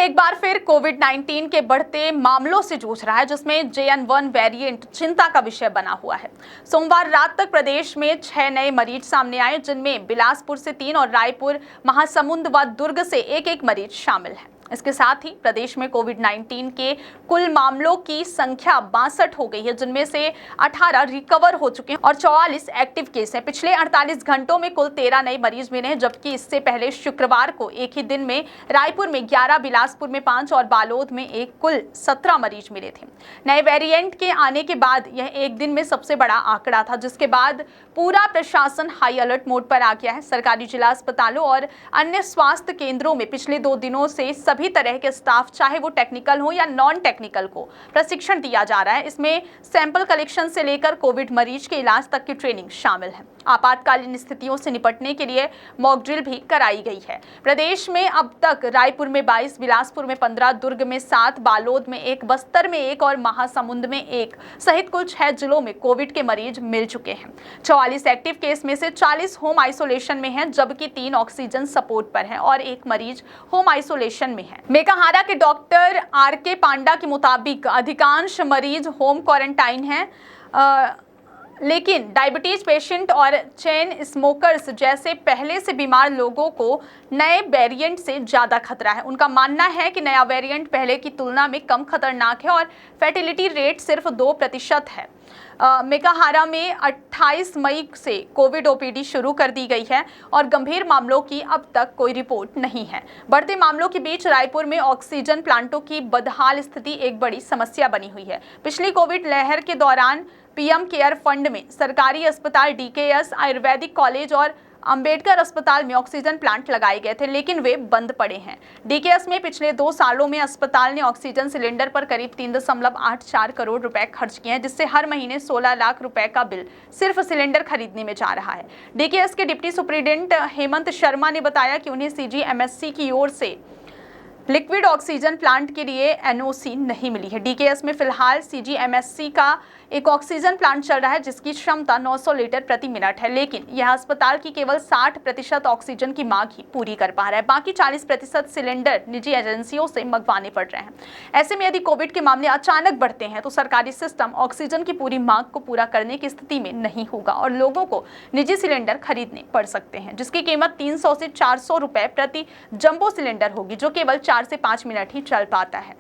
एक बार फिर कोविड-19 के बढ़ते मामलों से जूझ रहा है, जिसमें JN.1 वेरिएंट चिंता का विषय बना हुआ है। सोमवार रात तक प्रदेश में 6 नए मरीज सामने आए, जिनमें बिलासपुर से 3 और रायपुर, महासमुंद व दुर्ग से एक मरीज शामिल है। इसके साथ ही प्रदेश में कोविड-19 के कुल मामलों की संख्या 62 हो गई है, जिनमें से 18 रिकवर हो चुके हैं और 44 एक्टिव केस हैं। पिछले 48 घंटों में कुल 13 नए मरीज मिले हैं, जबकि इससे पहले शुक्रवार को एक ही दिन में रायपुर में 11, बिलासपुर में 5 और बालोद में कुल 17 मरीज मिले थे। नए वेरिएंट के आने के बाद यह एक दिन में सबसे बड़ा आंकड़ा था, जिसके बाद पूरा प्रशासन हाई अलर्ट मोड पर आ गया है। सरकारी जिला अस्पतालों और अन्य स्वास्थ्य केंद्रों में पिछले 2 दिनों से सभी तरह के स्टाफ, चाहे वो टेक्निकल हो या नॉन टेक्निकल, को प्रशिक्षण दिया जा रहा है। इसमें सैंपल कलेक्शन से लेकर कोविड मरीज के इलाज तक की ट्रेनिंग शामिल है। आपातकालीन स्थितियों से निपटने के लिए मॉक ड्रिल भी कराई गई है। प्रदेश में अब तक रायपुर में 22, बिलासपुर में 15, दुर्ग में 7, बालोद में 1, बस्तर में 1 और महासमुंद में 1 सहित कुल 6 जिलों में कोविड के मरीज मिल चुके हैं। 44 एक्टिव केस में से 40 होम आइसोलेशन में हैं, जबकि 3 ऑक्सीजन सपोर्ट पर हैं और 1 मरीज होम आइसोलेशन में है। मेकाहारा के डॉक्टर RK पांडा के मुताबिक अधिकांश मरीज होम क्वारंटाइन हैं, लेकिन डायबिटीज पेशेंट और चेन स्मोकर्स जैसे पहले से बीमार लोगों को नए वेरिएंट से ज़्यादा खतरा है। उनका मानना है कि नया वेरिएंट पहले की तुलना में कम खतरनाक है और फैटिलिटी रेट सिर्फ 2% है। मेकाहारा में 28 मई से कोविड OPD शुरू कर दी गई है और गंभीर मामलों की अब तक कोई रिपोर्ट नहीं है। बढ़ते मामलों के बीच रायपुर में ऑक्सीजन प्लांटों की बदहाल स्थिति एक बड़ी समस्या बनी हुई है। पिछली कोविड लहर के दौरान PM केयर फंड में सरकारी अस्पताल, DKS, आयुर्वेदिक कॉलेज और अंबेडकर अस्पताल में ऑक्सीजन प्लांट लगाए गए थे, लेकिन वे बंद पड़े हैं। DKS में पिछले 2 सालों में अस्पताल ने ऑक्सीजन सिलेंडर पर करीब 3.84 करोड़ रुपए खर्च किए हैं, जिससे हर महीने 16 लाख रुपए का बिल सिर्फ सिलेंडर खरीदने में जा रहा है। DKS के डिप्टी सुप्रीडेंट हेमंत शर्मा ने बताया कि उन्हें CGMSC की ओर से लिक्विड ऑक्सीजन प्लांट के लिए NOC नहीं मिली है। DKS में फिलहाल CGMSC का एक ऑक्सीजन प्लांट चल रहा है, जिसकी क्षमता 900 लीटर प्रति मिनट है, लेकिन यह अस्पताल की केवल 60% ऑक्सीजन की मांग ही पूरी कर पा रहा है। बाकी 40% सिलेंडर निजी एजेंसियों से मंगवाने पड़ रहे हैं। ऐसे में यदि कोविड के मामले अचानक बढ़ते हैं तो सरकारी सिस्टम ऑक्सीजन की पूरी मांग को पूरा करने की स्थिति में नहीं होगा और लोगों को निजी सिलेंडर खरीदने पड़ सकते हैं, जिसकी कीमत 300 से 400 रुपए प्रति जंबो सिलेंडर होगी, जो केवल 4 से 5 मिनट ही चल पाता है।